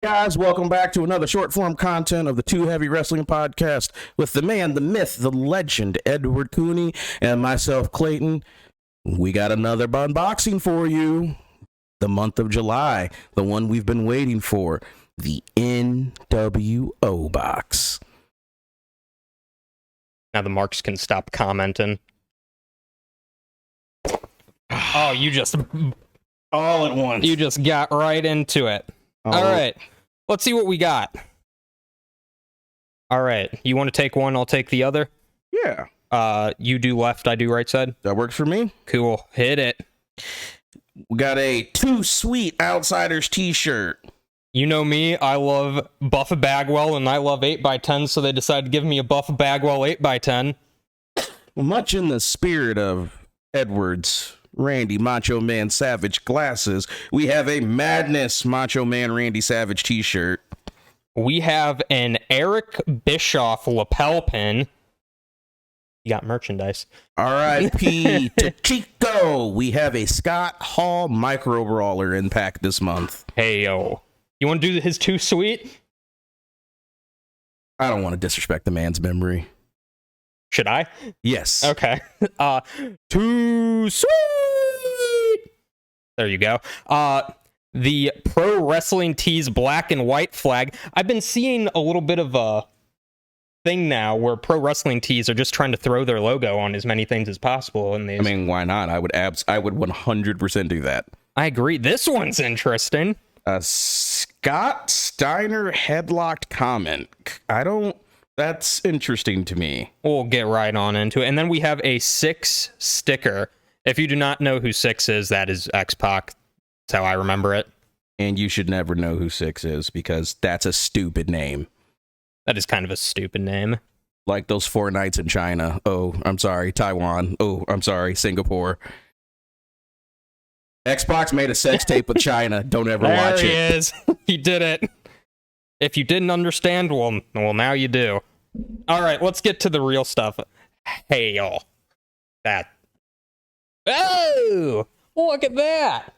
Guys, welcome back to another short form content of the Too Heavy Wrestling Podcast with the man, the myth, the legend, Edward Cooney, and myself, Clayton. We got another unboxing for you. The month of July, the one we've been waiting for, the NWO box. Now the marks can stop commenting. Oh, you just all at once. You just got right into it. All right, let's see what we got. All right, you want to take one, I'll take the other? Yeah. You do left, I do right side? That works for me. Cool, hit it. We got a Too Sweet Outsiders t-shirt. You know me, I love Buffa Bagwell, and I love 8x10, so they decided to give me a Buffa Bagwell 8x10. Much in the spirit of Edwards Randy Macho Man Savage glasses, we have a Madness Macho Man Randy Savage t-shirt. We have an Eric Bischoff lapel pin. You got merchandise. R.I.P. to Chico. We have a Scott Hall micro brawler in pack this month. Hey, yo. You want to do his Too Sweet? I don't want to disrespect the man's memory. Should I? Yes. Okay. Too Sweet. There you go. The Pro Wrestling Tees black and white flag. I've been seeing a little bit of a thing now where Pro Wrestling Tees are just trying to throw their logo on as many things as possible. And I mean, why not? I would 100% do that. I agree. This one's interesting. Scott Steiner headlocked comment. That's interesting to me. We'll get right on into it. And then we have a 6 sticker. If you do not know who 6 is, that is X-Pac. That's how I remember it. And you should never know who 6 is, because that's a stupid name. That is kind of a stupid name. Like those 4 nights in China. Oh, I'm sorry, Taiwan. Oh, I'm sorry, Singapore. Xbox made a sex tape with China. Don't ever watch it. There he is. He did it. If you didn't understand, well, now you do. All right, let's get to the real stuff. Hey, y'all. That. Oh! Look at that!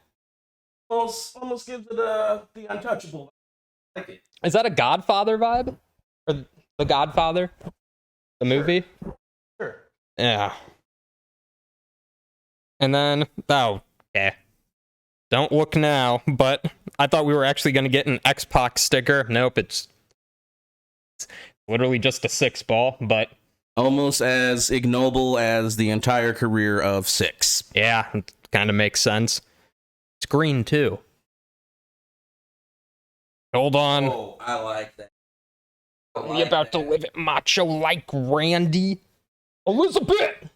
Almost gives it the untouchable. I like it. Is that a Godfather vibe? Or The Godfather? The movie? Sure. Yeah. And then, oh, yeah. Don't look now, but I thought we were actually going to get an X-Pac sticker. Nope, it's literally just a 6 ball, but... Almost as ignoble as the entire career of 6. Yeah, it kind of makes sense. It's green, too. Hold on. Oh, I like that. We about to live it macho like Randy. Elizabeth!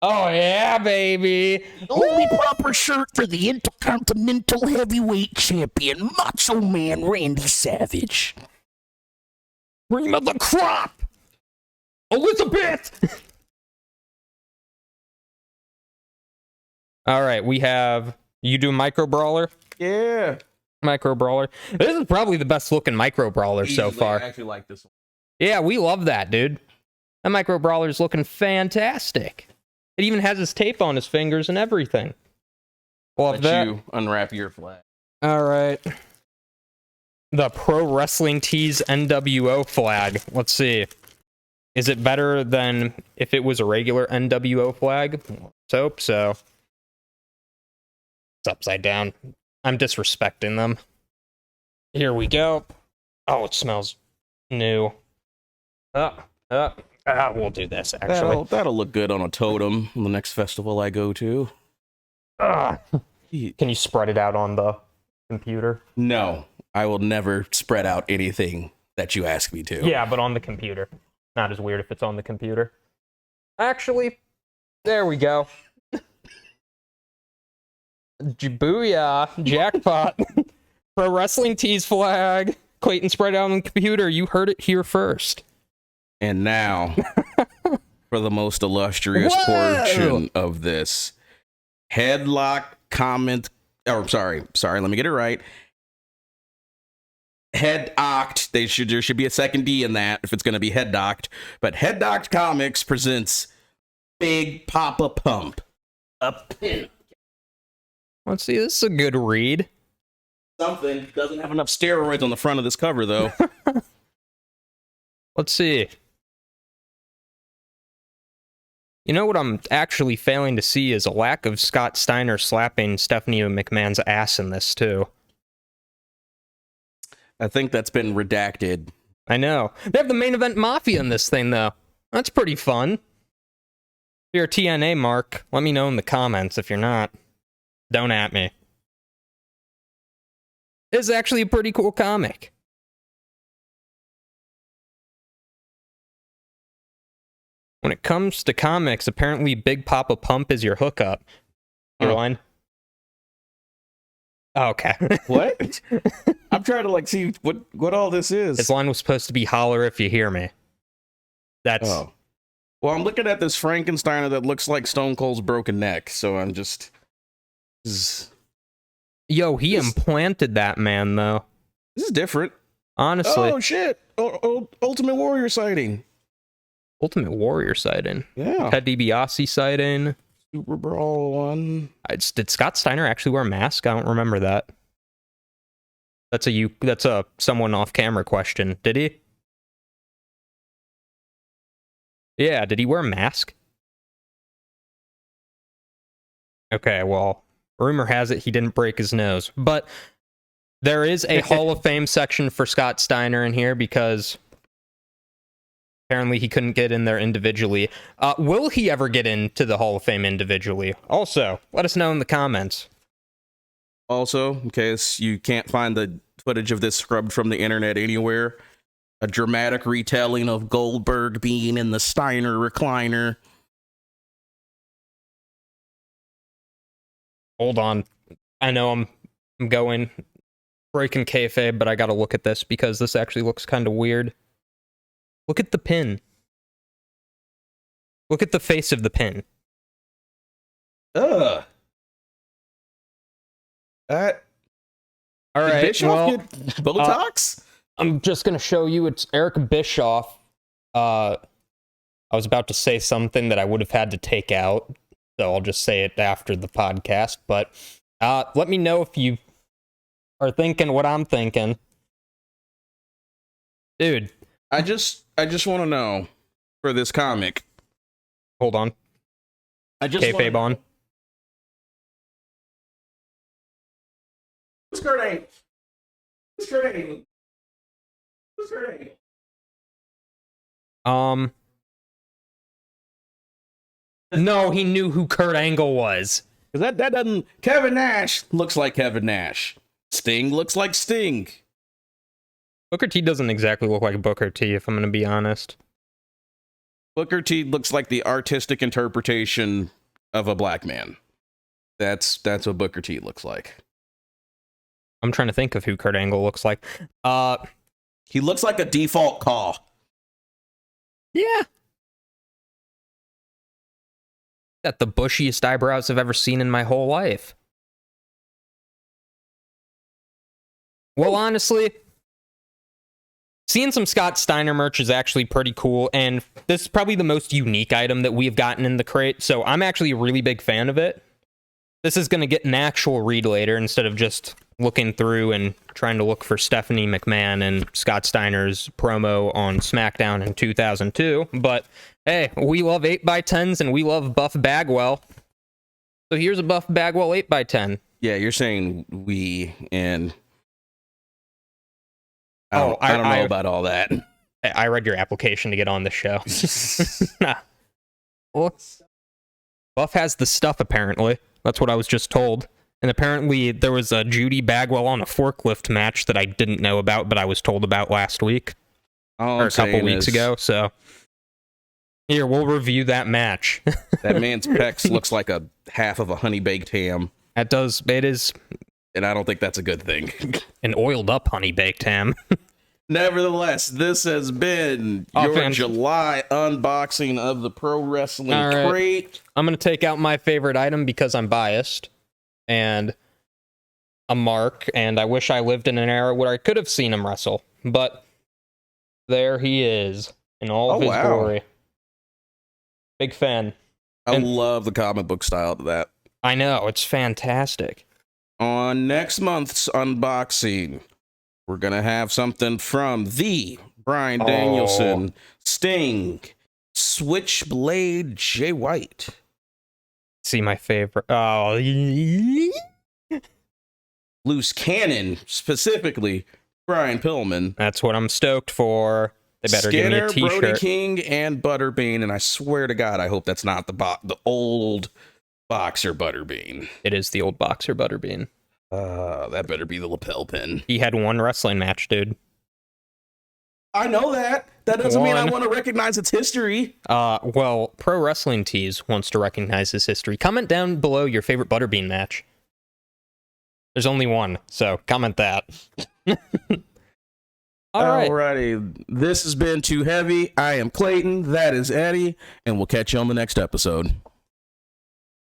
Oh, yeah, baby. The only proper shirt for the Intercontinental Heavyweight Champion, Macho Man Randy Savage. Cream of the crop! Elizabeth! All right, we have... You do Micro Brawler? Yeah. Micro Brawler. This is probably the best looking Micro Brawler so far. I actually like this one. Yeah, we love that, dude. That Micro Brawler's looking fantastic. It even has his tape on his fingers and everything. Love that. You unwrap your flag. All right. The Pro Wrestling Tees NWO flag. Let's see. Is it better than if it was a regular NWO flag? Let's hope so. It's upside down. I'm disrespecting them. Here we go. Oh, it smells new. We'll do this, actually. That'll look good on a totem on the next festival I go to. Can you spread it out on the computer? No, I will never spread out anything that you ask me to. Yeah, but on the computer. Not as weird if it's on the computer. Actually, there we go. Booyah, jackpot. Pro Wrestling Tees flag. Clayton spread out on the computer. You heard it here first. And now, for the most illustrious portion of this, headlock comment. Oh, sorry, let me get it right. Head Oct. There should be a second D in that if it's going to be Head Docked. But Head Docked Comics presents Big Papa Pump. A pin. Let's see, this is a good read. Something. Doesn't have enough steroids on the front of this cover, though. Let's see. You know what I'm actually failing to see is a lack of Scott Steiner slapping Stephanie McMahon's ass in this, too. I think that's been redacted. I know. They have the main event Mafia in this thing, though. That's pretty fun. If you're a TNA mark, let me know in the comments. If you're not, don't at me. It's actually a pretty cool comic. When it comes to comics, apparently Big Papa Pump is your hookup. Your line? Oh, okay. What? I'm trying to see what all this is. His line was supposed to be "Holler if you hear me." That's. Oh. Well, I'm looking at this Frankensteiner that looks like Stone Cold's broken neck, so I'm just. Yo, he implanted that man, though. This is different. Honestly. Oh, shit. Ultimate Warrior sighting. Ultimate Warrior sighting. Yeah. Ted DiBiase sighting. Super Brawl 1. Did Scott Steiner actually wear a mask? I don't remember that. That's a someone off camera question. Did he? Yeah, did he wear a mask? Okay, well, rumor has it he didn't break his nose. But there is a Hall of Fame section for Scott Steiner in here because apparently he couldn't get in there individually. Will he ever get into the Hall of Fame individually? Also, let us know in the comments. Also, in case you can't find the footage of this scrubbed from the internet anywhere, a dramatic retelling of Goldberg being in the Steiner recliner. Hold on. I know I'm going breaking kayfabe, but I gotta look at this because this actually looks kind of weird. Look at the pin. Look at the face of the pin. Ugh. All right. Bischoff get Botox? I'm just gonna show you. It's Eric Bischoff. I was about to say something that I would have had to take out, so I'll just say it after the podcast. But let me know if you are thinking what I'm thinking, dude. I just want to know for this comic. Hold on. Kayfabe on. Who's Kurt Angle? Who's Kurt Angle? Who's Kurt Angle? No, he knew who Kurt Angle was. Because that doesn't. Kevin Nash looks like Kevin Nash. Sting looks like Sting. Booker T doesn't exactly look like Booker T, if I'm going to be honest. Booker T looks like the artistic interpretation of a black man. That's what Booker T looks like. I'm trying to think of who Kurt Angle looks like. He looks like a default call. Yeah. Got the bushiest eyebrows I've ever seen in my whole life. Well, honestly, seeing some Scott Steiner merch is actually pretty cool, and this is probably the most unique item that we've gotten in the crate, so I'm actually a really big fan of it. This is going to get an actual read later instead of just looking through and trying to look for Stephanie McMahon and Scott Steiner's promo on SmackDown in 2002. But hey, we love 8x10s and we love Buff Bagwell. So here's a Buff Bagwell 8x10. Yeah, you're saying we, and I don't know about all that. I read your application to get on the show. Well, Buff has the stuff, apparently. That's what I was just told. And apparently there was a Judy Bagwell on a forklift match that I didn't know about, but I was told about last week. Or a couple weeks ago, so here, we'll review that match. That man's pecs looks like a half of a honey-baked ham. It is. And I don't think that's a good thing. An oiled-up honey-baked ham. Nevertheless, this has been your July unboxing of the Pro Wrestling Crate. I'm going to take out my favorite item because I'm biased. And a mark. And I wish I lived in an era where I could have seen him wrestle. But there he is in all of his glory. Big fan. I love the comic book style of that. I know. It's fantastic. On next month's unboxing, we're going to have something from the Bryan Danielson, Sting, Switchblade Jay White. See my favorite. Oh, Loose Cannon, specifically Brian Pillman. that's what I'm stoked for. They better Skinner, give me a t-shirt. Brody King, and Butterbean, and I swear to God, I hope that's not the old boxer Butterbean. It is the old boxer Butterbean. That better be the lapel pin. He had one wrestling match, dude. I know that. That doesn't mean I One. want to recognize its history. Well, Pro Wrestling Tees wants to recognize his history. Comment down below your favorite Butterbean match. There's only one, so comment that. All right. Alrighty. This has been Too Heavy. I am Clayton. That is Eddie. And we'll catch you on the next episode.